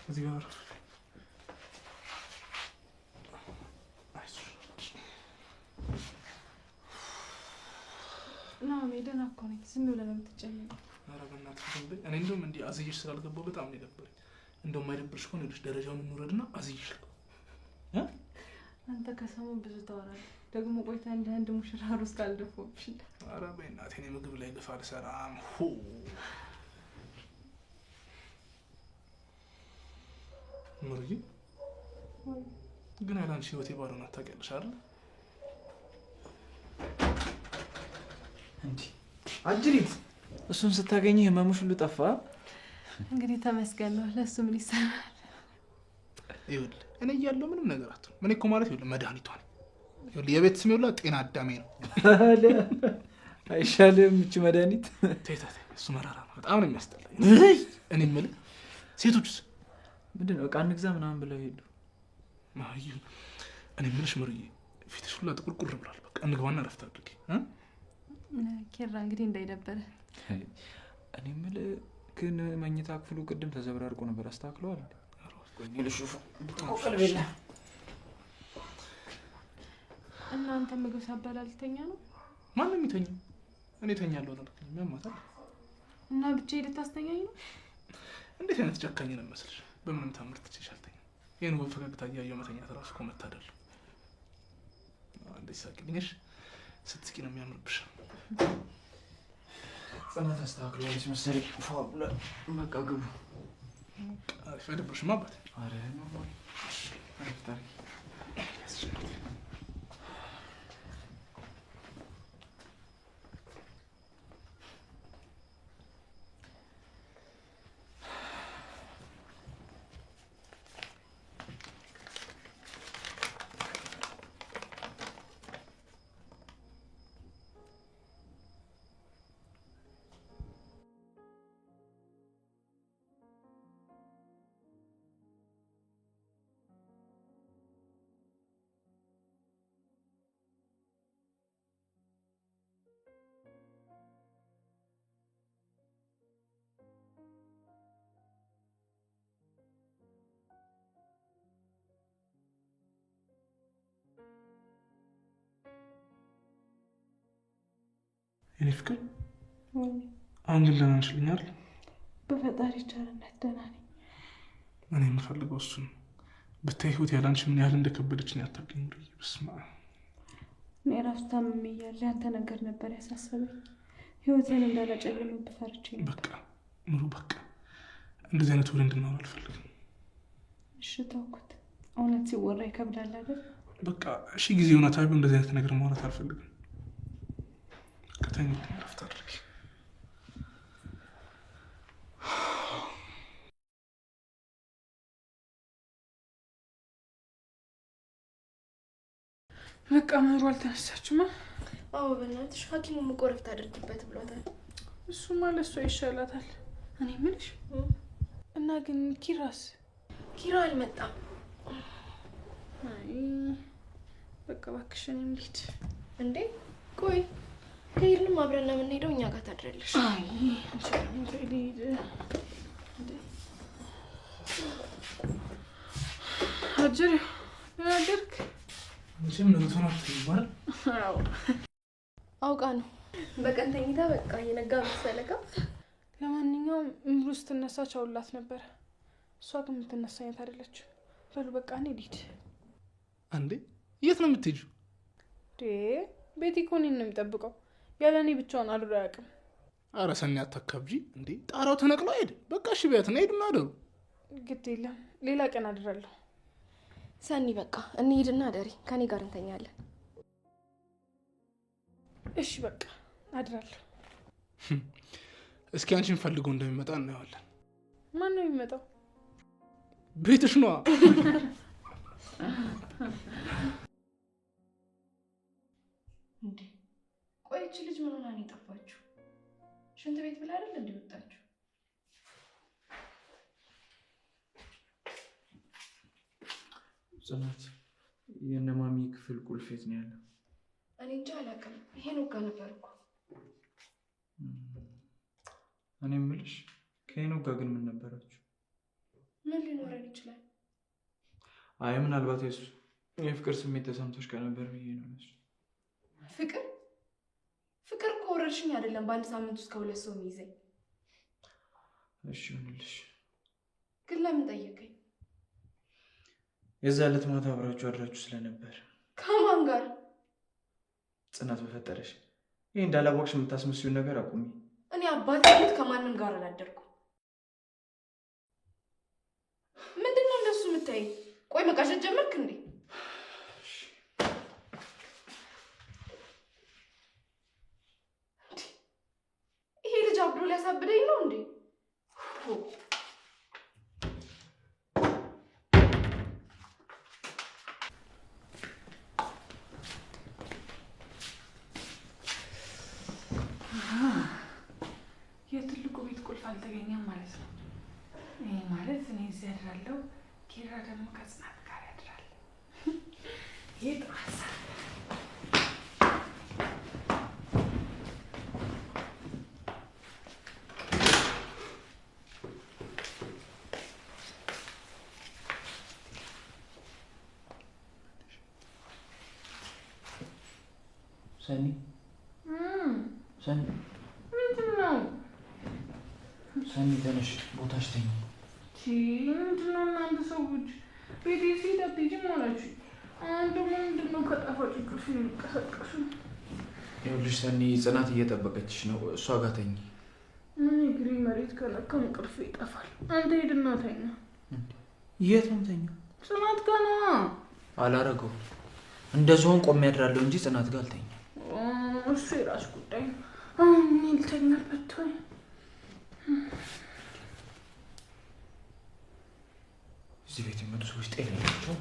እዚህ ጋር ና ሜደና እኮ ነኝ። ዝም ብለህ ነው የምትጨነቀው? ኧረ በእናትሽ ዝም በይ። እኔ እንደውም እንዲህ አዝዬሽ ስላልገባሁ በጣም ነው የደበረኝ። እንደውም አይደብርሽ ከሆነ ይኸውልሽ ደረጃውን እንውረድና አዝዬሽ ልገባ። አንተ ከሰሞን ብዙ ታወራለህ። ደግሞ ቆይታ እንደ አንድ ሙሽራ ሩስ ካልደፎብሽ። ኧረ በይ እናቴ፣ እኔ ምግብ ላይ ግፍ አልሰራም። ምሩዬ ግን ያላንቺ ህይወቴ ባዶ ናት ታውቂያለሽ አይደል? እንዴ አጅሪት፣ እሱን ስታገኝ ህመምሽ ሁሉ ጠፋ። እንግዲህ ተመስገን ነው። ለሱ ምን ይሰራል? ይኸውልህ እኔ እያለሁ ምንም ነገር አትሆንም። እኔ እኮ ማለት ይኸውልህ መድኃኒቷ ነኝ። ይኸውልህ የቤት ስሜ ሁላ ጤና አዳሜ ነው። አይሻልም እቺ መድኃኒት? ተይ ተይ፣ እሱ መራራ ነው፣ በጣም ነው የሚያስጠላኝ። እኔ የምልህ ሴቶችስ ምንድን ነው ዕቃ እንግዛ ምናምን ብለው ሄዱ? እኔ የምልሽ ምሩዬ ፊትሽ ሁላ ጥቁርቁር ብሏል። በቃ እንግባና እረፍት አድርጊ። ኬራ እንግዲህ እንዳይደበረ። እኔ የምልህ ግን መኝታ ክፍሉ ቅድም ተዘብራርቆ ነበር፣ አስተካክለዋል? እናንተ ምግብ ሳበላ ልተኛ ነው? ማንም ይተኛ፣ እኔ ተኛለሁ አላልኩኝ? የሚያማታል እና ብቻ ልታስተኛኝ ነው? እንዴት አይነት ጨካኝ ነው መስልሽ? በምንም ታምር ትችሽ አልተኛ። ይሄን በፈገግታ እያየሁ መተኛት እራሱ እኮ መታደል። እንደዚህ ሳቂልኝሽ፣ ስትስቂ ነው የሚያምርብሽ። ጽናት አስተካክለዋለች መሰለኝ። በቃ ግቡ። አሪፍ አይደብርሽም አባት? ኧረ ኖርማል። አሪፍ ታሪክ። የኔ ፍቅር አሁን ግን ደህና ነሽ ልኛል? በፈጣሪ ቸርነት ደህና ነኝ። እኔ የምፈልገው እሱን ብታይ ህይወት ያላንቺ ምን ያህል እንደከበደችኝ አታውቂም። በስመ አብ። እኔ ራሱ ታምሜ እያለ ያንተ ነገር ነበር ያሳሰበኝ። ህይወትን እንዳላጨልምብህ ፈርቼ ነው። በቃ ምሩ፣ በቃ እንደዚህ አይነት ወሬ እንድናወራ አልፈልግም። እሺ ተውኩት። እውነት ሲወራ ይከብዳል አይደል? በቃ እሺ ጊዜ ሆና ታቢ እንደዚህ አይነት ነገር ማውራት አልፈልግም። ከተኝ ረፍት አድርጊ። በቃ ምሩ አልተነሳችማ? አዎ በእናትሽ ሐኪሙ እኮ ረፍት አድርጊበት ብሏታል። እሱማ ለእሷ ይሻላታል። እኔ የምልሽ እና ግን ኪራስ? ኪራ አልመጣም። አይ በቃ እባክሽ እኔም ልሂድ። እንዴ ቆይ ከሄድንም አብረን ነው የምንሄደው፣ እኛ ጋር ታድሪያለሽ። አይ ልሂድ። አጀሬው ምን አደርግ? አንቺም ነገቶና ትይባል። አዎ አውቃ ነው በቀን ተኝታ በቃ የነጋ መሰለካ። ለማንኛውም ምሩ ስትነሳ ቻውላት ነበር። እሷ ግን የምትነሳ አይነት አይደለችም። በሉ በቃ እኔ ልሂድ። አንዴ የት ነው የምትሄጂው? ቤቲ እኮ እኔን ነው የሚጠብቀው። ያለ እኔ ብቻውን አድሮ አያውቅም። ኧረ ሰኒ አታካብጂ እንዴ! ጣራው ተነቅሎ ሄድ። በቃ እሺ ቢያትና ሄዱና አደሩ። ግድ የለም ሌላ ቀን አድራለሁ። ሰኒ በቃ እንሂድና አደሪ፣ ከኔ ጋር እንተኛለን። እሺ በቃ አድራለሁ። እስኪ አንቺን ፈልጎ እንደሚመጣ እናየዋለን። ማን ነው የሚመጣው? ቤትሽ ነዋ። እንዴ ቆይ እቺ ልጅ ምን ሆና ነው የጠፋችው? ሽንት ቤት ብላ አይደል እንዴ ወጣችው? ጽናት የነማሚ ክፍል ቁልፍ የት ነው ያለው? እኔ እንጃ አላውቅም። ይሄን ወጋ ነበር እኮ። እኔ የምልሽ ከሄኖክ ጋር ግን ምን ነበራችሁ? ምን ሊኖረን ይችላል? አይ ምናልባት የፍቅር ስሜት ተሰምቶሽ ከነበር ብዬ ነው። ፍቅር እኮ ወረርሽኝ አይደለም በአንድ ሳምንት ውስጥ ከ2 ሰው የሚይዘኝ። እሺ ይሁንልሽ። ግን ለምን ጠየቀኝ? የዛ ዕለት ማታ አብራችሁ አድራችሁ ስለነበር። ከማን ጋር? ጽናት በፈጠረሽ ይህ እንዳላወቅሽ የምታስመስዩን ነገር አቁሚ። እኔ አባቴ ቤት ከማንም ጋር አላደርኩም። ምንድነው እንደሱ የምታይ? ቆይ መቃሸት ጀመርክ እንዴ? ይሄ ልጅ አብዶ ሊያሳብደኝ ነው እንዴ? የትልቁ ቤት ቁልፍ አልተገኘም ማለት ነው። ይሄ ማለት እኔ እዚህ ያድራለሁ፣ ኪራ ደግሞ ከጽናት ጋር ያድራል። ይሄ ጥሩ ሀሳብ። ሰኒ ሰኒ ምንድን ነው? ሰኒ ተነሽ፣ ቦታሽ ተኝ። ምንድን ነው እናንተ ሰዎች? ቤቴ ሲሄድ አትሄጂም አላችሁ። አሁን ደግሞ ምንድን ነው ከጣፋጭ እንቅልፍ የሚቀሰቀሱ? ይኸውልሽ ሰኒ ጽናት እየጠበቀችሽ ነው፣ እሷ ጋር ተኝ። ምን እግሬ መሬት ከነካ እንቅልፍ ይጠፋል። አንተ ሂድና ተኛ። የት ነው ተኛ? ጽናት ጋር ነዋ። አላረገውም። እንደዚሁን ቆሜ ያድራለሁ እንጂ ጽናት ጋር አልተኛ። እሱ የራስ ጉዳይ ነው። አሁን እኔ ልተኛበት ወይ? እዚህ ቤት የመጡ ሰዎች ጤና ናቸው?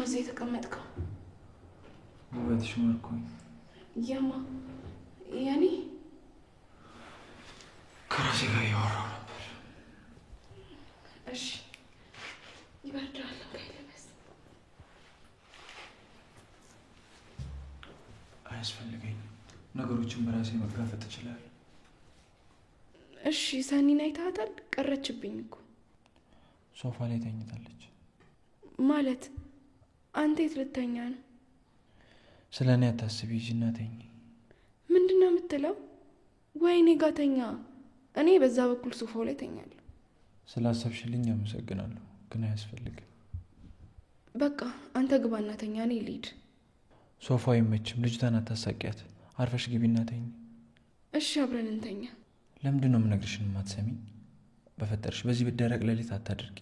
እዚህ የተቀመጥከው? ውበትሽ ማርኮኝ። የማ የኔ? ከራሴ ጋር እያወራሁ ነበር። እሺ ይበርዳል። ልበስ። አያስፈልገኝም። ነገሮችን በራሴ መጋፈጥ እችላለሁ። እሺ ሰኒን አይተሃታል? ቀረችብኝ እኮ። ሶፋ ላይ ተኝታለች። ማለት አንተ የት ልተኛ ነው? ስለ እኔ አታስቢ፣ ሂጂና ተኝ። ምንድን ነው የምትለው? ወይኔ ጋ ተኛ። እኔ በዛ በኩል ሶፋው ላይ ተኛለሁ። ስላሰብሽልኝ አመሰግናለሁ፣ ግን አያስፈልግም። በቃ አንተ ግባና ተኛ፣ እኔ ልሂድ። ሶፋው አይመችም፣ ልጅቷን አታሳቂያት። አርፈሽ ግቢና ተኝ። እሺ አብረን እንተኛ። ለምንድን ነው የምነግርሽን የማትሰሚኝ? በፈጠርሽ በዚህ ብደረቅ ሌሊት አታድርጊ።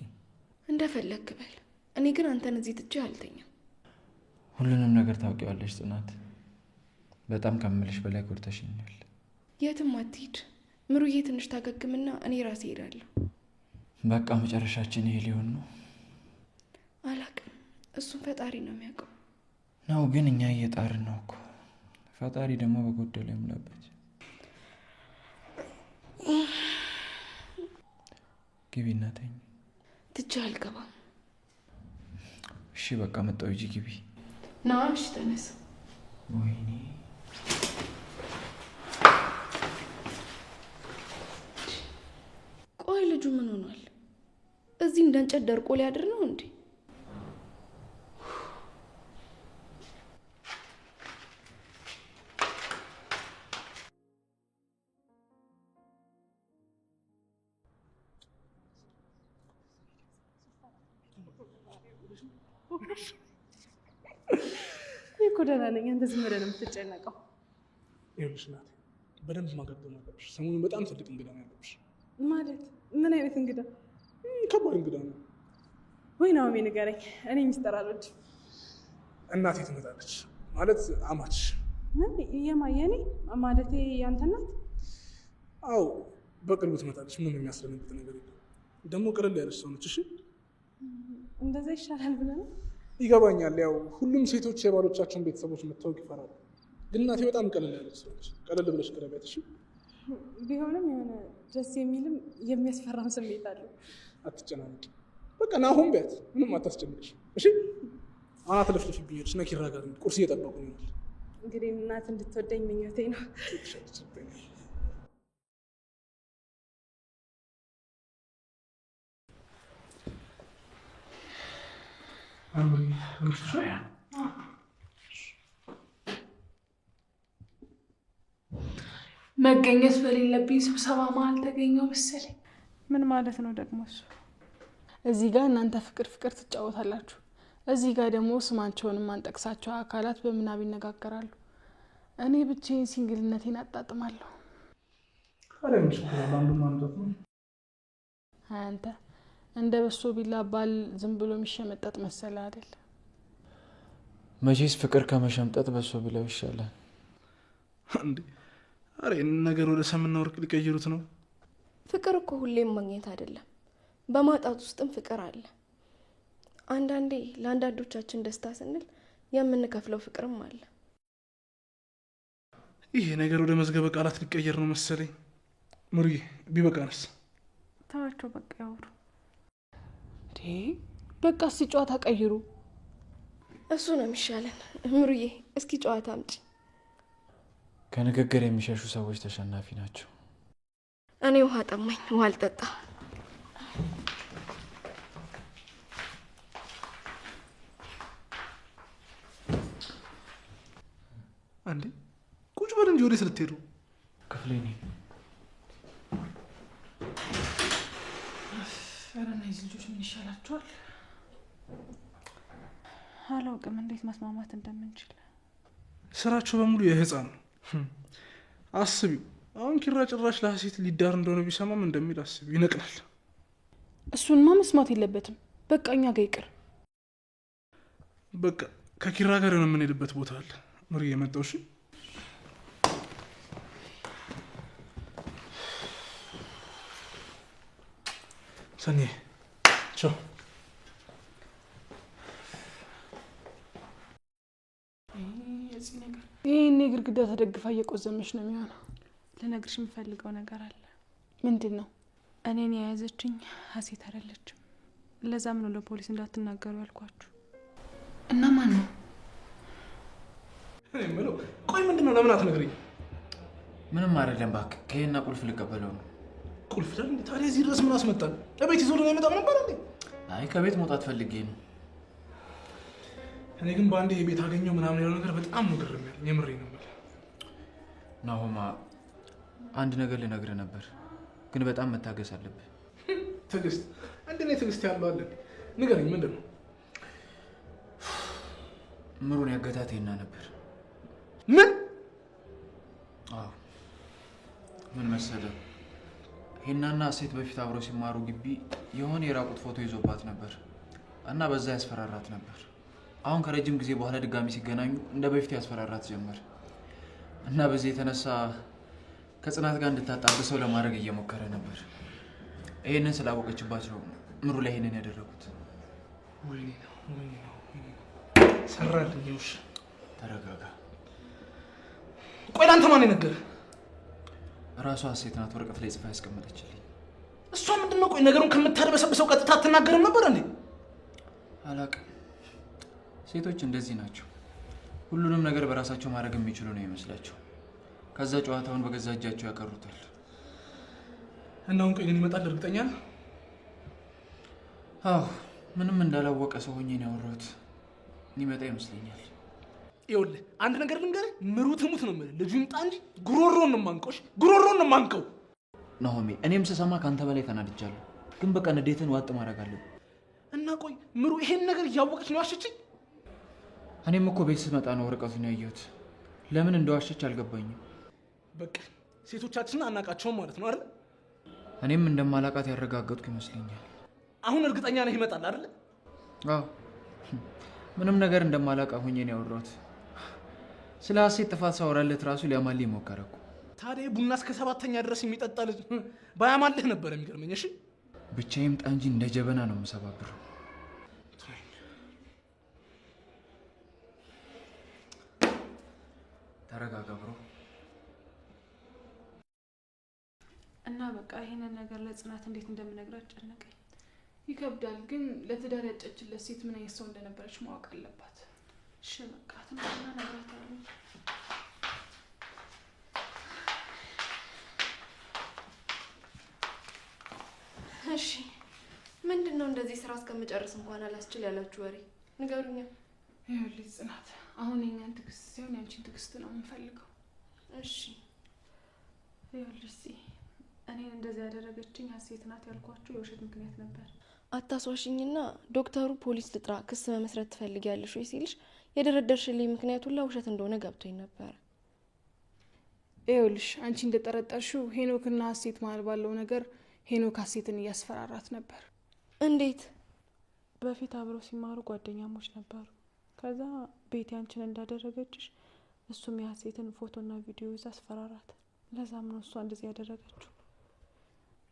እንደፈለግ በል። እኔ ግን አንተን እዚህ ትቼ አልተኛም። ሁሉንም ነገር ታውቂዋለሽ ጽናት። በጣም ከምልሽ በላይ ጎድተሽኛል። የትም አትሂድ ምሩዬ፣ ትንሽ ታገግምና እኔ ራሴ እሄዳለሁ። በቃ መጨረሻችን ይሄ ሊሆን ነው። አላቅም፣ እሱም ፈጣሪ ነው የሚያውቀው። ነው ግን እኛ እየጣርን ነው እኮ። ፈጣሪ ደግሞ በጎደለው ይሙላበት። ግቢና ተኝ። ትቼ አልገባም። እሺ በቃ መጣሁ። ሂጂ ግቢ። ና እሺ ተነስ። ወይኔ ቆይ ልጁ ምን ሆኗል? እዚህ እንደ እንጨት ደርቆ ሊያድር ነው እንዴ? እኮ ደህና ነኝ። አንተ ዝም ብለህ ነው የምትጨነቀው። ይኸውልሽ ናት፣ በደንብ ማገገም አለብሽ። ሰሞኑን በጣም ትልቅ እንግዳ ነው ያለብሽ። ማለት ምን አይነት እንግዳ? ከባድ እንግዳ ነው። ወይ ናኦሚ ንገረኝ። እኔ ሚስጥር አልወድም። እናቴ ትመጣለች ማለት አማች። ምን የማየኔ ማለቴ ያንተ እናት? አዎ በቅርቡ ትመጣለች። ምንም የሚያስደነግጥ ነገር የለም። ደግሞ ቀለል ያለች ሰው ነች። እሺ እንደዛ ይሻላል ብለህ ነው? ይገባኛል። ያው ሁሉም ሴቶች የባሎቻቸውን ቤተሰቦች መታወቅ ይፈራሉ። ግን እናቴ በጣም ቀለል ያለች ሰዎች፣ ቀለል ብለሽ ቅረቢያት እሺ። ቢሆንም የሆነ ደስ የሚልም የሚያስፈራም ስሜት አለው። አትጨናነቂ፣ በቃ ናሆም ቢያት ምንም አታስጨንቅሽ እሺ። አናት ለፍልፍብኝ ሄድሽ እና ኪራ ጋር ቁርስ እየጠበቁ ይሆናል። እንግዲህ እናት እንድትወደኝ ምኞቴ ነው። መገኘት በሌለብኝ ስብሰባ መሀል ተገኘው መሰለኝ። ምን ማለት ነው ደግሞ እሱ? እዚህ ጋር እናንተ ፍቅር ፍቅር ትጫወታላችሁ፣ እዚህ ጋር ደግሞ ስማቸውን ማንጠቅሳቸው አካላት በምናብ ይነጋገራሉ። እኔ ብቻዬን ሲንግልነቴን አጣጥማለሁ። አንተ እንደ በሶ ቢላ ባል ዝም ብሎ የሚሸመጠጥ መሰለ አይደል? መቼስ ፍቅር ከመሸምጠጥ በሶ ቢላው ይሻላል እንዴ? አሬ ነገር ወደ ሰምና ወርቅ ሊቀይሩት ነው። ፍቅር እኮ ሁሌም ማግኘት አይደለም፣ በማጣት ውስጥም ፍቅር አለ። አንዳንዴ ለአንዳንዶቻችን ደስታ ስንል የምንከፍለው ፍቅርም አለ። ይሄ ነገር ወደ መዝገበ ቃላት ሊቀየር ነው መሰለኝ። ሙርዬ ቢበቃንስ? ተዋቸው በቃ ያወሩ። በቃ እስኪ ጨዋታ ቀይሩ። እሱ ነው የሚሻለን። ሙሩዬ እስኪ ጨዋታ አምጪ። ከንግግር የሚሸሹ ሰዎች ተሸናፊ ናቸው። እኔ ውሃ ጠማኝ፣ ውሃ አልጠጣ። አንዴ ቁጭ በል እንጂ ወዴት ልትሄዱ? ክፍሌ ነኝ። ኧረ እነዚህ ልጆች ምን ይሻላቸዋል? አላውቅም እንዴት መስማማት እንደምንችል። ስራቸው በሙሉ የህፃን ነው። አስቢው አሁን ኪራ ጭራሽ ለሀሴት ሊዳር እንደሆነ ቢሰማም እንደሚል አስቢው፣ ይነቅላል። እሱንማ መስማት የለበትም። በቃ እኛ ጋር ይቅር። በቃ ከኪራ ጋር ነው የምንሄድበት ቦታ አለ። ምር እየመጣው እሺ። ሰኔ ቻው። ይህኔ ግድግዳ ተደግፋ እየቆዘመች ነው የሚሆነው። ልነግርሽ የምፈልገው ነገር አለ። ምንድን ነው? እኔን የያዘችኝ ሀሴት አይደለችም። ለዛም ነው ለፖሊስ እንዳትናገሩ ያልኳችሁ። እና ማን ነው? እኔ የምለው ቆይ ምንድን ነው? ለምን አትነግረኝ? ምንም አይደለም እባክህ። ከሄና ቁልፍ ልቀበለው ነው። ቁልፍ ዳል? ታዲያ እዚህ ድረስ ምን አስመጣል? ለቤት ይዞ ነው የመጣው ነበር እንዴ? አይ ከቤት መውጣት ፈልጌ ነው። እኔ ግን በአንዴ የቤት አገኘው ምናምን ያለው ነገር በጣም ነው ግርም ያለኝ። የምሬ ነው የምልህ። ናሆማ አንድ ነገር ልነግርህ ነበር፣ ግን በጣም መታገስ አለብህ። ትዕግስት? አንድ እኔ ትዕግስት ያለው አለ? ንገረኝ፣ ምንድን ነው? ምሩን ያገታት ሄና ነበር። ምን? አዎ ምን መሰለህ፣ ሄናና ሴት በፊት አብረው ሲማሩ ግቢ የሆነ የራቁት ፎቶ ይዞባት ነበር እና በዛ ያስፈራራት ነበር። አሁን ከረጅም ጊዜ በኋላ ድጋሚ ሲገናኙ እንደ በፊት ያስፈራራት ጀመር እና በዚህ የተነሳ ከጽናት ጋር እንድታጣብሰው ለማድረግ እየሞከረ ነበር። ይሄንን ስላወቀችባቸው ምሩ ላይ ይሄንን ያደረጉት። ወይኔ ነው ሰራልኝ። ውሽ ተረጋጋ። ቆይ ለአንተ ማን የነገረህ? እራሷ ሴት ናት ወረቀት ላይ ጽፋ ያስቀመጠችልኝ። እሷ ምንድን ነው? ቆይ ነገሩን ከምታደበሰብሰው ቀጥታ አትናገርም ነበር እንዴ? አላቅም። ሴቶች እንደዚህ ናቸው። ሁሉንም ነገር በራሳቸው ማድረግ የሚችሉ ነው ይመስላቸው። ከዛ ጨዋታውን በገዛ እጃቸው ያቀሩታል። እና አሁን ቆይ ግን ይመጣል እርግጠኛ ነህ? አዎ ምንም እንዳላወቀ ሰው ሆኜ ነው ያወራሁት። ይመጣ ይመስለኛል። ይኸውልህ አንድ ነገር ልንገርህ፣ ምሩ ትሙት ነው የምልህ። ልጁ ይምጣ እንጂ ጉሮሮን ነው የማንቀው። ጉሮሮን ነው የማንቀው። ናሆሜ እኔም ስሰማ ከአንተ በላይ ተናድጃለሁ፣ ግን በቃ ንዴትን ዋጥ ማድረግ አለብን። እና ቆይ ምሩ ይሄን ነገር እያወቀች ነው ያሸችኝ? እኔም እኮ ቤት ስመጣ ነው ወረቀቱን ያየሁት። ለምን እንደዋሸች አልገባኝም። በቃ ሴቶቻችንን አናቃቸውም ማለት ነው አይደል? እኔም እንደማላቃት ያረጋገጥኩ ይመስለኛል። አሁን እርግጠኛ ነህ ይመጣል አይደል? አዎ ምንም ነገር እንደማላቃ ሆኜ ነው ያወራሁት። ስለ ሀሴት ጥፋት ሳወራለት ራሱ ሊያማልህ ሞከረ እኮ። ታዲያ ቡና እስከ 7ኛ ድረስ የሚጠጣ ልጅ ባያማልህ ነበር የሚገርመኝ። እሺ ብቻዬም ጣ እንጂ እንደ ጀበና ነው የምሰባብረው። ተረጋጋ ብሮ። እና በቃ ይሄንን ነገር ለጽናት እንዴት እንደምነግራት ጨነቀኝ። ይከብዳል፣ ግን ለትዳር ያጨችለት ሴት ምን አይነት ሰው እንደነበረች ማወቅ አለባት። እሺ በቃ ትናንትና ነግራታለሁ። እሺ ምንድን ነው እንደዚህ ስራ እስከምጨርስ እንኳን አላስችል ያላችሁ ወሬ ንገሩኛ። ይኸውልሽ ጽናት፣ አሁን የኛን ትዕግስት ሳይሆን ያንቺን ትዕግስት ነው የምንፈልገው። እሺ ይኸውልሽ እኔን እንደዚህ ያደረገችኝ ሀሴት ናት ያልኳችሁ የውሸት ምክንያት ነበር። አታስዋሽኝና ዶክተሩ ፖሊስ ልጥራ ክስ መመስረት ትፈልጊያለሽ ወይ ሲልሽ የደረደርሽልኝ ምክንያት ሁላ ውሸት እንደሆነ ገብቶኝ ነበር። ይኸውልሽ አንቺ እንደጠረጠርሽው ሄኖክና ሀሴት መሀል ባለው ነገር ሄኖክ ሀሴትን እያስፈራራት ነበር። እንዴት? በፊት አብረው ሲማሩ ጓደኛሞች ነበሩ። ከዛ ቤቲ አንቺን እንዳደረገችሽ እሱም የሀሴትን ፎቶና ቪዲዮ ይዛ አስፈራራት። ለዛም ነው እሷ እንደዚህ ያደረገችው።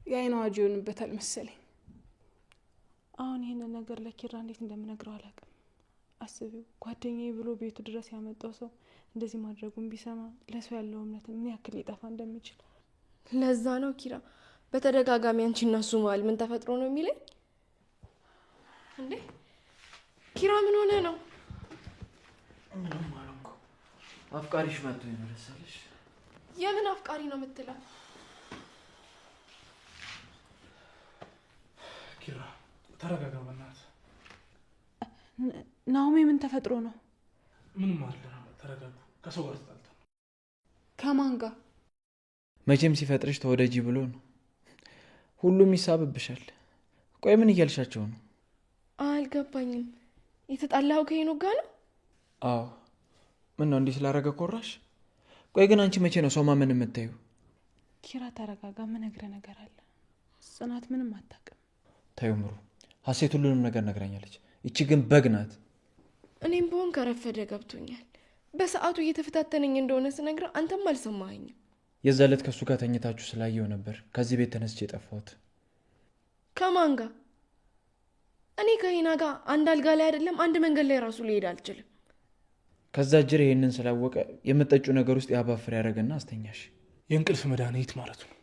የአይን አዋጅ ይሆንበታል መሰለኝ። አሁን ይህንን ነገር ለኪራ እንዴት እንደምነግረው አላውቅም። አስቢው፣ ጓደኛዬ ብሎ ቤቱ ድረስ ያመጣው ሰው እንደዚህ ማድረጉን ቢሰማ ለሰው ያለው እምነት ምን ያክል ሊጠፋ እንደሚችል። ለዛ ነው ኪራ በተደጋጋሚ አንቺ እና እሱ መሀል ምን ተፈጥሮ ነው የሚለኝ። እንዴ ኪራ ምን ሆነ ነው? ምንም አልኩ። አፍቃሪሽ መጥቶ ይመለሳልሽ። የምን አፍቃሪ ነው የምትለው? ኪራ ተረጋጋ በእናትህ። ናኦሚ ምን ተፈጥሮ ነው? ምንም አይደለም፣ ተረጋጉ። ከሰው ጋር ተጣልታ። ከማን ጋር? መቼም ሲፈጥርሽ ተወደጂ ብሎ ነው። ሁሉም ይሳብብሻል። ቆይ ምን እያልሻቸው ነው? አልገባኝም። የተጣላው ከሄኖክ ጋር ነው? አዎ። ምን ነው እንዲህ ስላደረገ ኮራሽ? ቆይ ግን አንቺ መቼ ነው ሰው ማመን የምታዩ? ኪራ ተረጋጋ፣ ምነግርህ ነገር አለ። ጽናት ምንም አታውቅም። ታዩ ምሩ፣ ሀሴት ሁሉንም ነገር ነግራኛለች። ይቺ ግን በግ ናት። እኔም በሆን ከረፈደ ገብቶኛል። በሰዓቱ እየተፈታተነኝ እንደሆነ ስነግረው አንተም አልሰማኸኝም። የዛ ዕለት ከእሱ ጋር ተኝታችሁ ስላየው ነበር ከዚህ ቤት ተነስቼ የጠፋሁት። ከማን ጋር? እኔ ከሂና ጋር አንድ አልጋ ላይ አይደለም አንድ መንገድ ላይ ራሱ ሊሄድ አልችልም። ከዛ ጅር ይሄንን ስላወቀ የምጠጩ ነገር ውስጥ ያባፍር ያደረገና አስተኛሽ። የእንቅልፍ መድኃኒት ማለት ነው።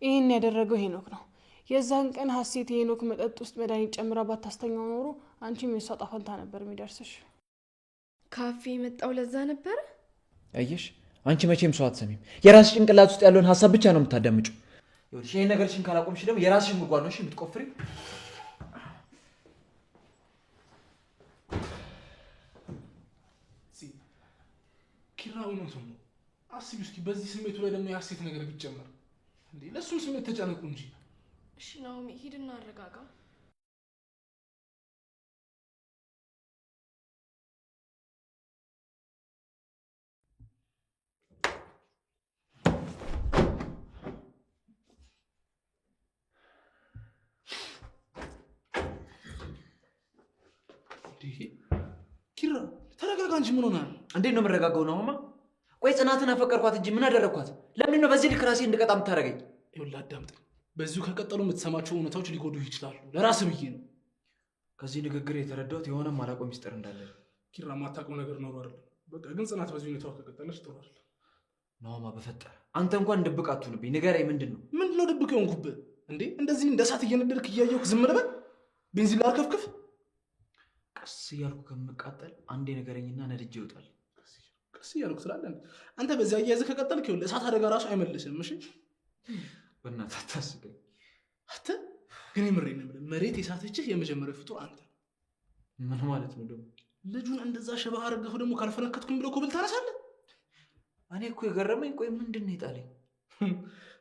ይህን ያደረገው ሄኖክ ነው። የዛን ቀን ሀሴት የሄኖክ መጠጥ ውስጥ መድኃኒት ጨምራ ባታስተኛው ኖሮ አንቺም የሷ ዕጣ ፈንታ ነበር የሚደርስሽ። ካፌ የመጣው ለዛ ነበረ። አየሽ፣ አንቺ መቼም ሰው አትሰሚም። የራስሽ ጭንቅላት ውስጥ ያለውን ሀሳብ ብቻ ነው የምታዳምጪው። ይኸውልሽ፣ ይሄን ነገርሽን ካላቆምሽ ደግሞ የራስሽን ጉድጓድ ነው የምትቆፍሪው። ኪራ እውነቱን ነው። አስቢ እስኪ፣ በዚህ ስሜቱ ላይ ደግሞ የሀሴት ነገር ቢጨመር እንዴ! ለእሱም ስሜት ተጨነቁ እንጂ። እሺ ናኦሚ፣ ሂድና አረጋጋ። ኪራ ተረጋጋ እንጂ ምን ሆናል? እንዴት ነው የምረጋጋው? ናሆማ፣ ቆይ ጽናትን አፈቀርኳት እንጂ ምን አደረግኳት? ለምንድን ነው በዚህ ልክ ራሴ እንድቀጣ የምታደርገኝ? ይኸውልህ አዳምጠኝ። በዚሁ ከቀጠሉ የምትሰማቸው እውነታዎች ሊጎዱህ ይችላሉ። ለራስህ ብዬ ነው። ከዚህ ንግግር የተረዳሁት የሆነም አላውቀው ሚስጥር እንዳለ። ኪራ ማታውቀው ነገር ኖሮ አይደለም። በቃ ግን ጽናት በዚህ ሁኔታው ከቀጠለች ጥሩ አይደለም። ናሆማ፣ በፈጠረ አንተ እንኳን ድብቅ አትሁንብኝ። ንገረኝ፣ ምንድን ነው? ምንድን ነው ድብቅ የሆንኩብህ እንዴ? እንደዚህ እንደ እሳት እየነደድክ እያየሁ ዝም ልበል? ቤንዚን ላርከፍክፍ? ቀስ እያልኩ ከምቃጠል አንዴ ነገረኝና ነድጄ ይወጣል። ቀስ እያልኩ ስላለ አንተ በዚህ አያይዘህ ከቀጠልክ ይኸውልህ እሳት አደጋ ራሱ አይመልስም። እሺ በእናትህ አታስቀኝ። አንተ ግን የምሬን ነው የምልህ፣ መሬት የሳተችህ የመጀመሪያው ፍጡር አንተ። ምን ማለት ነው ደግሞ? ልጁን እንደዛ ሸባ አረገፈው ደግሞ ካልፈነከትኩኝ ብለው ኮብል ታነሳለህ? እኔ እኮ የገረመኝ ቆይ ምንድን ነው የጣለኝ?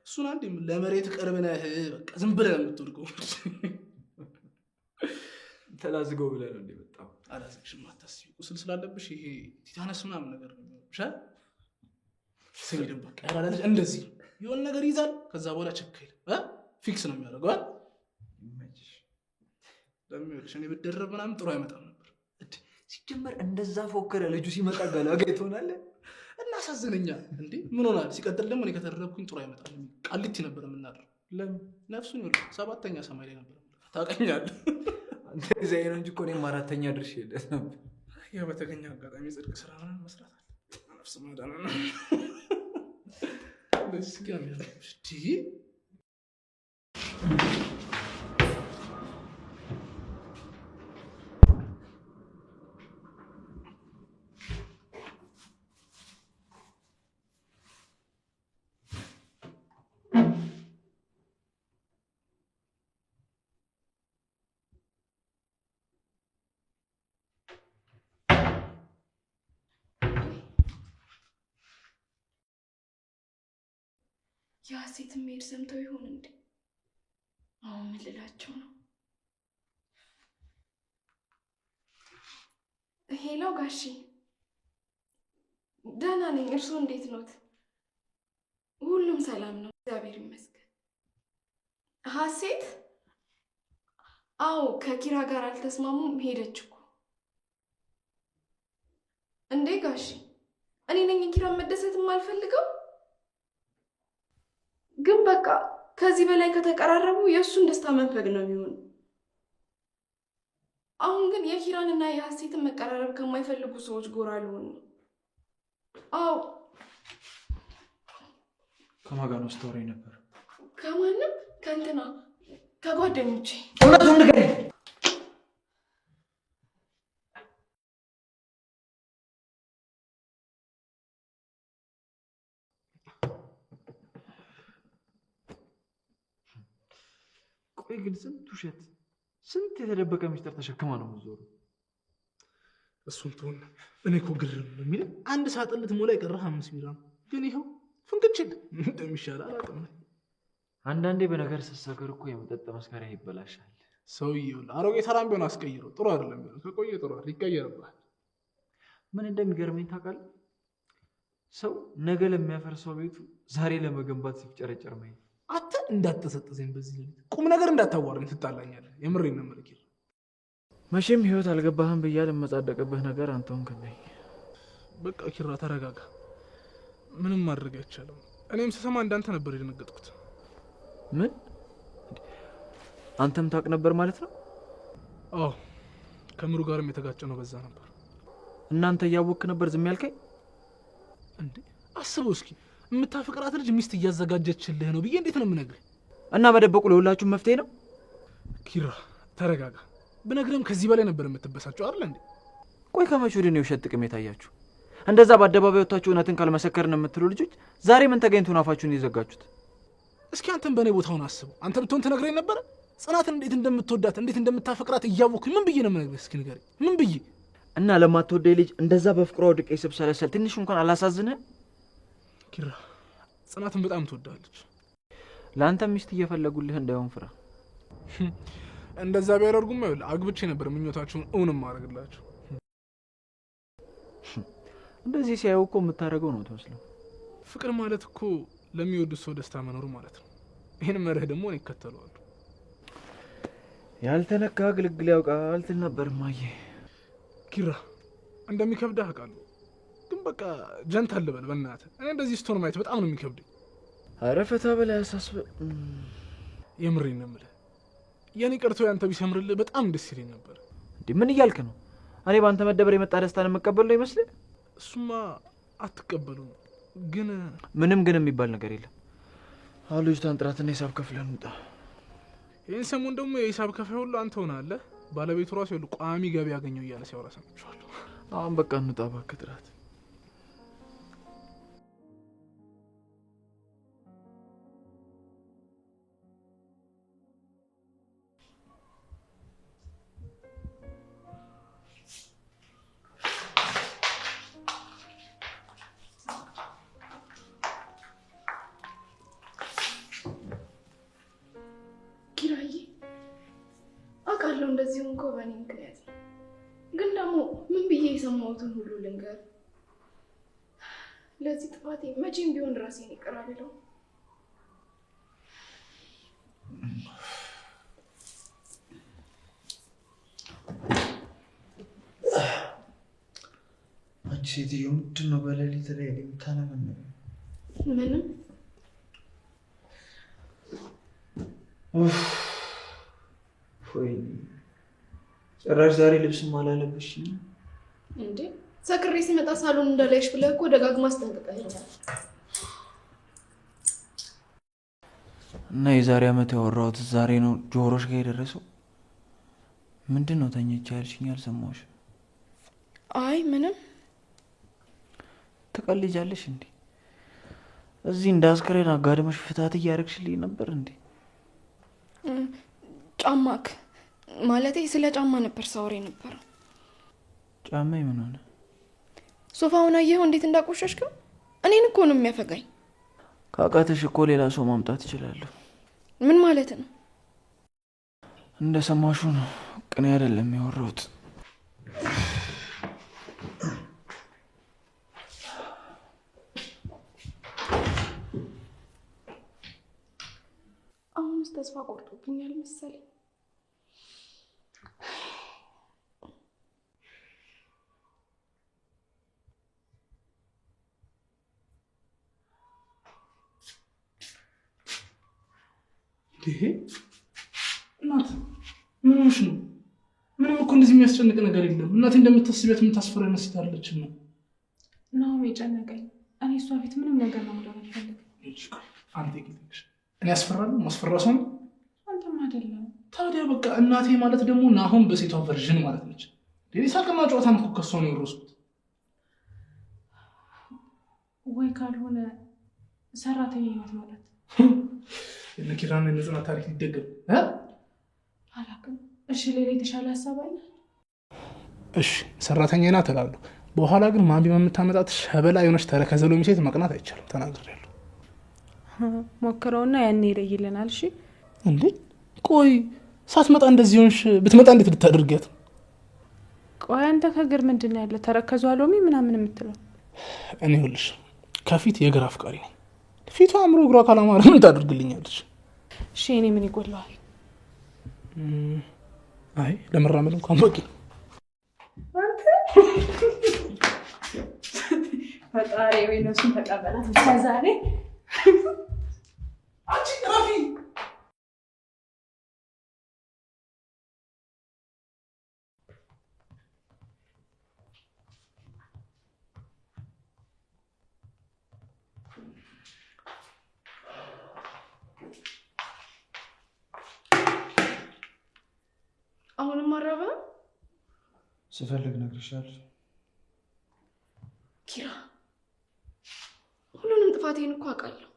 እሱን አንዴ ለመሬት ቅርብ ነህ፣ በቃ ዝም ብለህ የምትወድቀው። ተላዝገው ብለህ ነው እንደመጣው። አላዝግሽም፣ አታስቢ። ቁስል ስላለብሽ ይሄ ቲታነስ ምናምን ነገር ነው የሚሆንብሽ። ስሚ ደግሞ በቃ ያላለች እንደዚህ የሆነ ነገር ይዛል። ከዛ በኋላ ቸክል ፊክስ ነው የሚያደርገው። ይመችሽ። ለሚወልሽ እኔ ብደረብ ምናምን ጥሩ አይመጣም ነበር። ሲጀመር እንደዛ ፎከረ ልጁ ሲመጣ ገላጋይ ትሆናለህ። እናሳዝነኛ እንዴ! ምን ሆናል? ሲቀጥል ደግሞ እኔ ከተደረብኩኝ ጥሩ አይመጣም። ቃሊቲ ነበር የምናድረው። ለምን ነፍሱን ይወል 7ኛ ሰማይ ላይ ነበር። ታውቀኛለህ አንተ እዚህ ነው እንጂ እኮ እኔም 4ኛ ድርሽ ሄደህ ነበር። ያው በተገኘ አጋጣሚ ጽድቅ ስራ ምናምን መስራት አለ። ነፍስ ማዳን ነው። ደስ ይላል። የሀሴት መሄድ ሰምተው ይሆን እንዴ? አሁን ምን ልላቸው ነው? ሄሎ ጋሺ፣ ደህና ነኝ። እርስዎ እንዴት ኖት? ሁሉም ሰላም ነው፣ እግዚአብሔር ይመስገን። ሀሴት? አዎ፣ ከኪራ ጋር አልተስማሙም፣ ሄደች እኮ። እንዴ ጋሺ፣ እኔ ነኝ ኪራን መደሰት የማልፈልገው? ግን በቃ ከዚህ በላይ ከተቀራረቡ የእሱን ደስታ መንፈግ ነው የሚሆነው። አሁን ግን የኪራንና የሀሴትን መቀራረብ ከማይፈልጉ ሰዎች ጎራ ልሆን ነው። አዎ። ከማን ጋር ነው ስታወራኝ ነበር? ከማንም ከእንትና ከጓደኞቼ። እውነቱን ንገረኝ። ቆይ ግን ስንት ውሸት፣ ስንት የተደበቀ ሚስጥር ተሸክማ ነው የምትዞሩ? እሱን ትሆን እኔ እኮ ግርም ነው የሚለኝ አንድ ሳጥን ልትሞላ የቀረህ 5 ሚሊዮን ግን ይኸው ፍንክችል እንደሚሻል አላውቅም። አንዳንዴ በነገር ስትሰክር እኮ የመጠጥ መስከሪያ ይበላሻል። ሰውዬው አሮጌ ተራም ቢሆን አስቀይረው ጥሩ አይደለም። ከቆየ ጥሩ ይቀየርብሃል። ምን እንደሚገርመኝ ታውቃለህ? ሰው ነገ ለሚያፈርሰው ቤቱ ዛሬ ለመገንባት ሲፍጨረጨር ማየት። አንተ እንዳትሰጥዘኝ በዚህ ልጅ ቁም ነገር እንዳታዋረኝ ትጣላኛለህ። የምሬን ነው የምልህ። መቼም ህይወት አልገባህም ብያለሁ። የምመጻደቅብህ ነገር አንተውን ከበኝ። በቃ ኪራ ተረጋጋ። ምንም ማድረግ አይቻልም። እኔም ስሰማ እንዳንተ ነበር የደነገጥኩት። ምን? አንተም ታውቅ ነበር ማለት ነው? አዎ፣ ከምሩ ጋርም የተጋጨ ነው በዛ ነበር። እናንተ እያወቅህ ነበር ዝም ያልከኝ? እንዴ አስበው እስኪ፣ የምታፈቅራት ልጅ ሚስት እያዘጋጀችልህ ነው ብዬ እንዴት ነው የምነግርህ? እና መደበቁ ለሁላችሁም መፍትሄ ነው? ኪራ ተረጋጋ። ብነግርህም ከዚህ በላይ ነበር የምትበሳጨው አይደል እንዴ? ቆይ ከመቼ ወዲህ ነው የውሸት ጥቅም የታያችሁ? እንደዛ በአደባባይ ወጥታችሁ እውነትን ካልመሰከርን የምትሉ ልጆች ዛሬ ምን ተገኝቶ አፋችሁን የዘጋችሁት? እስኪ አንተም በእኔ ቦታውን አስበው። አንተ ብትሆን ትነግረኝ ነበረ? ጽናትን እንዴት እንደምትወዳት እንዴት እንደምታፈቅራት እያወቅኩኝ ምን ብዬ ነው የምነግርህ? እስኪ ንገረኝ፣ ምን ብዬ? እና ለማትወደኝ ልጅ እንደዛ በፍቅሯ ወድቄ ስብሰለሰል ትንሽ እንኳን አላሳዝንህ? ኪራ ጽናትን በጣም ትወዳለች። ለአንተ ሚስት እየፈለጉልህ እንዳይሆን ፍራ። እንደዛ ቢያደርጉም ይኸውልህ አግብቼ ነበር ምኞታቸውን እውንም ማድረግላቸው። እንደዚህ ሲያዩ እኮ የምታደርገው ነው ትመስለው። ፍቅር ማለት እኮ ለሚወዱት ሰው ደስታ መኖሩ ማለት ነው። ይህን መርህ ደግሞ እኔ እከተለዋለሁ። ያልተነካ ግልግል ያውቃል ትል ነበር እማዬ። ኪራ እንደሚከብድህ አውቃለሁ፣ ግን በቃ ጀንታ ልበል በእናትህ። እኔ እንደዚህ ስትሆን ማየት በጣም ነው የሚከብደኝ። ኧረ ፈታ በላይ አያሳስብህ። የምሬን ነው የምልህ። የኔ ቀርቶ ያንተ ቢሰምርልህ በጣም ደስ ይለኝ ነበር። እንዴ ምን እያልክ ነው? እኔ በአንተ መደበር የመጣ ደስታን የምቀበል ነው ይመስልህ? እሱማ አትቀበሉም። ግን ምንም ግን የሚባል ነገር የለም። አሁን ልጅቷን ጥራትና ሂሳብ ከፍለን ውጣ። ይህን ሰሞን ደግሞ የሂሳብ ከፋይ ሁሉ አንተ ሆናለህ። ባለቤቱ ራሱ ያሉ ቋሚ ገቢ ያገኘው እያለ ሲያወራ ሰምቼዋለሁ። አሁን በቃ እንውጣ እባክህ ጥራት። እንደዚህ ሆንኮ በእኔ ምክንያት ነው። ግን ደግሞ ምን ብዬ የሰማሁትን ሁሉ ልንገር። ለዚህ ጥፋቴ መቼም ቢሆን ራሴን ይቅር አልለው። አንቺ ሴትዮ ምንድን ነው በሌሊት ላይ የምታነመነው? ምንም ወይ ጭራሽ ዛሬ ልብስም አላለብሽም እንዴ? ሰክሬ ሲመጣ ሳሎን እንዳላይሽ ብለህ እኮ ደጋግማ አስጠንቅቀኸኛል። እና የዛሬ ዓመት ያወራሁት ዛሬ ነው ጆሮሽ ጋር የደረሰው? ምንድን ነው ተኝቼ ያልሽኝ? አልሰማሁሽ። አይ ምንም። ትቀልጃለሽ እንዴ? እዚህ እንደ አስከሬን አጋድመሽ ፍታት እያደረግሽልኝ ነበር እንዴ? ጫማክ ማለቴ ስለ ጫማ ነበር ሳወራ ነበር። ጫማ ምን ሆነ? ሶፋውን አየኸው እንዴት እንዳቆሸሽከው? እኔን እኮ ነው የሚያፈጋኝ። ካቃተሽ እኮ ሌላ ሰው ማምጣት እችላለሁ። ምን ማለት ነው? እንደ ሰማሹ ነው። ቅኔ አይደለም ያወራሁት። አሁንስ ተስፋ ቆርጦብኛል መሰለኝ። ይሄ እናት ምን ሆነሽ ነው? ምንም እኮ እንደዚህ የሚያስጨንቅ ነገር የለም። እናቴ እንደምታስቢያት የምታስፈራ ሴት አይደለችም ነው የጨነቀኝ። እኔ እሷ ፊት ምንም ነገር ነው ማለት አልፈልግም። አንተ ይልክሽ እኔ ያስፈራለሁ? ማስፈራ ሰው ነው? አንተም አይደለም። ታዲያ በቃ እናቴ ማለት ደግሞ ናሆም በሴቷ ቨርዥን ማለት ነች። ሳቅና ጨዋታን እኮ ከሷ ነው የወረስኩት። ወይ ካልሆነ ሰራተኛ ናት ማለት የነኪራና የነጽናት ታሪክ ሊደገም አላውቅም። እሺ ሌላ የተሻለ ሀሳብ አለ? እሺ ሰራተኛ ናት እላለሁ። በኋላ ግን ማን በምታመጣት ሸበላ የሆነች ተረከዘ ሎሚ ሴት መቅናት አይቻልም። ተናግሬያለሁ። ሞክረውና ያኔ ይለይልናል። እሺ እንዴ ቆይ ሳትመጣ እንደዚህ ሆንሽ ብትመጣ እንዴት ልታደርጊያት? ቆይ አንተ ከግር ምንድን ነው ያለ ተረከዟ ሎሚ ምናምን የምትለው? እኔ ይኸውልሽ ከፊት የእግር አፍቃሪ ነኝ። ፊቷ አምሮ እግሯ ካላማረ ምን ታደርግልኛለች? እሺ እኔ ምን ይጎለዋል? አይ ለመራመድ እንኳን በቂ ነው። ፈጣሪ ወይ ነሱን ተቀበላት ዛሬ አንቺ ራፊ አሁንም አረበ ስፈልግ እነግርሻለሁ። ኪራ ሁሉንም ጥፋቴን እኮ አውቃለሁ፣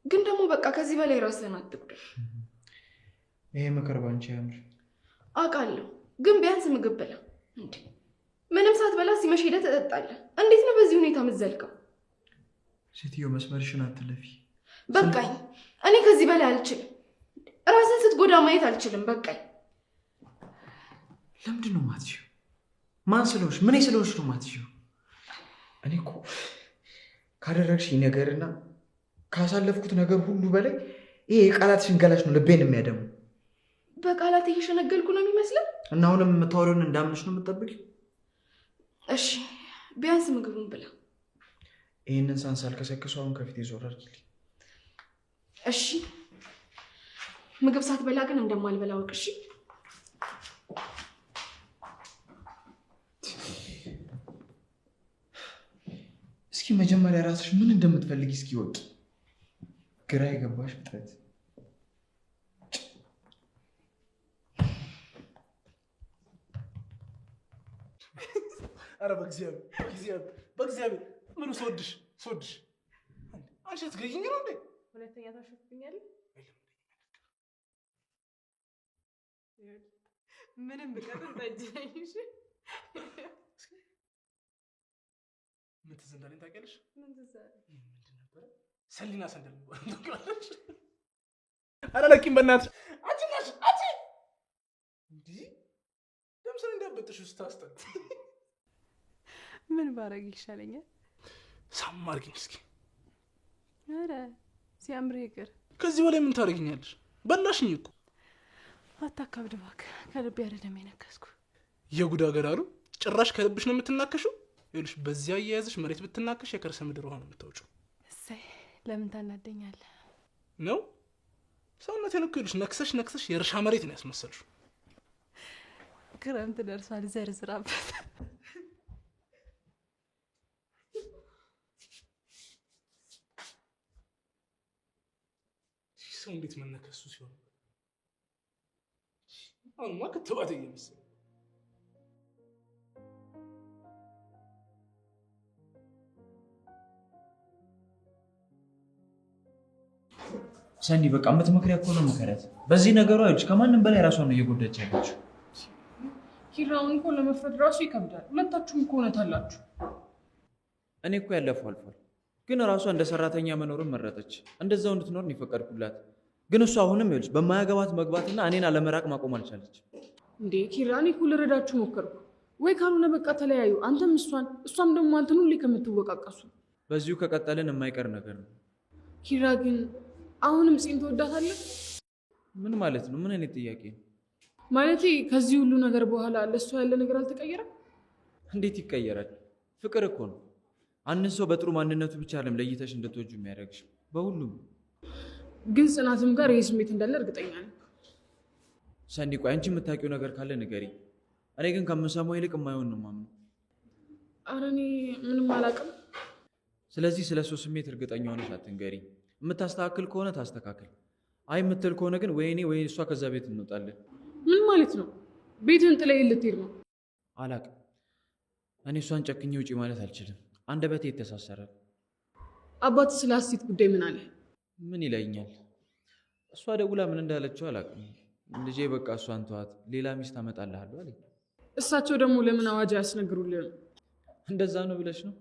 ግን ደግሞ በቃ ከዚህ በላይ ራስህን አትጉዳ። ይሄ ምክር ባንቺ ያምር አውቃለሁ፣ ግን ቢያንስ ምግብ ብላ። እንዴ ምንም ሳትበላ ሲመሽ ሄደህ ትጠጣለህ። እንዴት ነው በዚህ ሁኔታ የምትዘልቀው? ሴትዮ መስመርሽን አትለፊ። በቃኝ። እኔ ከዚህ በላይ አልችልም። ራስን ስትጎዳ ማየት አልችልም። በቃኝ። ለምንድን ነው ማትሽው? ማን ስለሆንሽ ምን ስለሆንሽ ነው ማትሽው? እኔ እኮ ካደረግሽኝ ነገርና ካሳለፍኩት ነገር ሁሉ በላይ ይሄ የቃላት ሽንገላሽ ነው ልቤን የሚያደሙ። በቃላት እየሸነገልኩ ነው የሚመስለው። እና አሁንም የምታወሪውን እንዳምንሽ ነው የምትጠብቂው? እሺ ቢያንስ ምግቡን ብላ። ይህንን ሳንሳል ከሰክሱ አሁን ከፊት ይዞር አድርጊልኝ። እሺ ምግብ ሳትበላ ግን እንደማልበላ ወቅ። እሺ እስኪ መጀመሪያ ራስሽ ምን እንደምትፈልጊ እስኪ ወቂ። ግራ የገባሽ ፍጥረት። አረ በእግዚአብሔር ምኑ ስወድሽ አንቺ ትገይኝ ነው እንዴ? ሁለተኛ ታሸፍኛለህ? ምንም ብቀጥል ጠጅሽ ምን ትዝ እንዳለኝ ታውቂያለሽ? ምንድን ነበረ? ሰሊና ሰንደል ታውቂያለሽ? አረ ለኪም በእናትሽ አንቺ እንዴ ደምሰን እንዳበጥሽ ስታስጠቅ ምን ባረግ ይሻለኛል? ሳም አድርጊኝ እስኪ። አረ ሲያምር ይቅር። ከዚህ በላይ ምን ታደርጊኛለሽ? በላሽኝ እኮ። አታካብድ እባክህ። ከልቤ አይደለም የነከስኩ። የጉድ ሀገር አሉ። ጭራሽ ከልብሽ ነው የምትናከሽው? ይኸውልሽ በዚያ አያያዝሽ መሬት ብትናከሽ የከርሰ ምድር ውሃ ነው የምታወጪው። እሰይ ለምን ታናደኛለህ? ነው ሰውነቴን እኮ ይኸውልሽ ነክሰሽ የእርሻ መሬት ነው ያስመሰልሽው። ክረምት ደርሷል፣ ዘርዝራበት። ሰው እንዴት መነከሱ ሲሆን አሁንማ ክትባት እየመሰለ ሰኒ በቃ የምትመክሪያ እኮ ነው ምከሪያት። በዚህ ነገሯ አይልሽ ከማንም በላይ ራሷን ነው እየጎዳች ያለችው። ኪራውን እኮ ለመፍረድ ራሱ ይከብዳል። ሁለታችሁም እኮ እውነት አላችሁ። እኔ እኮ ያለፈው አልፏል፣ ግን ራሷ እንደ ሰራተኛ መኖርን መረጠች። እንደዛው እንድትኖር ነው የፈቀድኩላት። ግን እሷ አሁንም ይኸውልሽ በማያገባት መግባትና እኔን አለመራቅ ማቆም አልቻለች። እንዴ ኪራ፣ እኔ እኮ ልረዳችሁ ሞከርኩ። ወይ ካልሆነ በቃ ተለያዩ፣ አንተም እሷም ደግሞ አንተን ሁሌ ከምትወቃቀሱ። በዚሁ ከቀጠልን የማይቀር ነገር ነው። ኪራ ግን አሁንም ፂን ትወዳታለህ? ምን ማለት ነው? ምን አይነት ጥያቄ ነው? ማለቴ ከዚህ ሁሉ ነገር በኋላ ለእሷ ያለ ነገር አልተቀየረም? እንዴት ይቀየራል? ፍቅር እኮ ነው። አንድ ሰው በጥሩ ማንነቱ ብቻ አይደለም ለይተሽ እንድትወጁ የሚያደርግሽ በሁሉም። ግን ጽናትም ጋር ይህ ስሜት እንዳለ እርግጠኛ ነኝ። ሰኒ ቆይ አንቺ የምታውቂው ነገር ካለ ንገሪ። እኔ ግን ከምሰማው ይልቅ የማይሆን ነው ማምነው። ኧረ እኔ ምንም አላውቅም። ስለዚህ ስለ እሱ ስሜት እርግጠኛ ሆነሽ አትንገሪ። የምታስተካክል ከሆነ ታስተካክል። አይ የምትል ከሆነ ግን ወይ እኔ ወይ እሷ ከዛ ቤት እንወጣለን። ምን ማለት ነው? ቤትን ጥለህ ልትሄድ ነው? አላቅም። እኔ እሷን ጨክኜ ውጪ ማለት አልችልም። አንደበቴ ይተሳሰራል። አባት ስለ ሀሴት ጉዳይ ምን አለ? ምን ይለኛል? እሷ ደውላ ምን እንዳለችው አላቅም። ልጄ በቃ እሷን ተዋት፣ ሌላ ሚስት አመጣልሃለሁ አለኝ። እሳቸው ደግሞ ለምን አዋጅ አያስነግሩልህም? እንደዛ ነው ብለሽ ነው?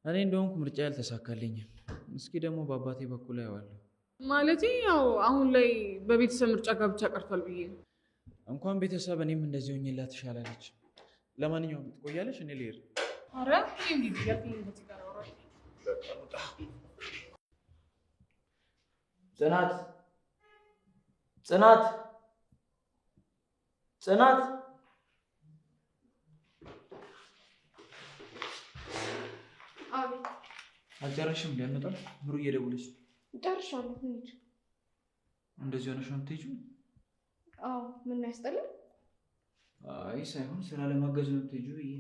እኔ እንደሆንኩ ምርጫ ያልተሳካልኝም። እስኪ ደግሞ በአባቴ በኩል አየዋለሁ። ማለቴ ያው አሁን ላይ በቤተሰብ ምርጫ ጋብቻ ቀርቷል ብዬ ነው። እንኳን ቤተሰብ እኔም እንደዚህ ሆኜላት ትሻላለች። ለማንኛውም ትቆያለሽ? እኔ ልሄድ። ኧረ ጽናት ጽናት ጽናት አልጨረሽም? ሊያመጣል ምሩ እየደወለች ጨርሻለሁ። እንሂድ። እንደዚህ ሆነሽ ነው የምትሄጂው? አዎ። ምን ያስጠላል? አይ ሳይሆን ስራ ለማገዝ ነው የምትሄጂው ብዬ።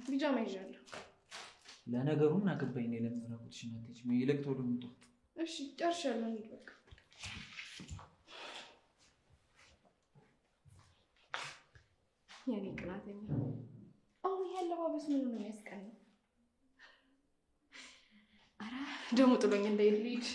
ቢጃማ ይዣለሁ። ለነገሩ ምን አገባኝ እኔ ለምን ተራቁትሽ ነው የምትሄጂው? ይልቅ ቶሎ ምጣ። እሺ ጨርሻለሁ። እንሂድ በቃ። የኔ ቅናተኛ። አሁን ይሄ አለባበስ ምን ነው የሚያስቀናው? ኧረ ደግሞ ጥሎኝ እንዳይሄድ ልሂድ።